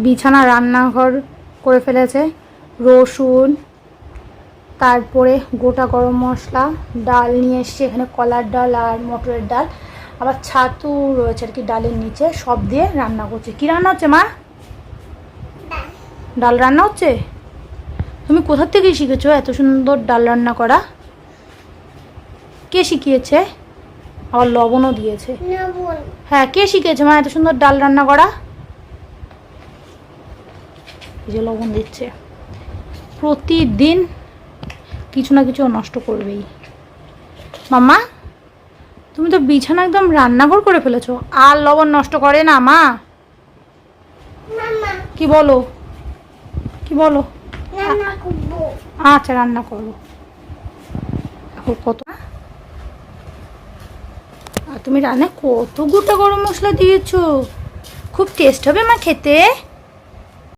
বিছানা রান্নাঘর করে ফেলেছে। রসুন, তারপরে গোটা গরম মশলা, ডাল নিয়ে এসছে এখানে, কলার ডাল আর মটরের ডাল, আবার ছাতু রয়েছে আর কি ডালের নিচে, সব দিয়ে রান্না করছে। কি রান্না হচ্ছে মা? ডাল রান্না হচ্ছে। তুমি কোথা থেকে শিখেছো এত সুন্দর ডাল রান্না করা? কে শিখিয়েছে? আবার লবণও দিয়েছে। হ্যাঁ, কে শিখিয়েছে মা এত সুন্দর ডাল রান্না করা? এই যে লবণ দিচ্ছে। প্রতিদিন কিছু না কিছু নষ্ট করবেই। মাম্মা, তুমি তো বিছানা একদম রান্নাঘর করে ফেলেছো। আর লবণ নষ্ট করে না মা? কি বলো? কি বলো? আচ্ছা, রান্না করবো। এখন কত, আর তুমি রান্নায় কত গোটা গরম মশলা দিয়েছো। খুব টেস্ট হবে মা খেতে।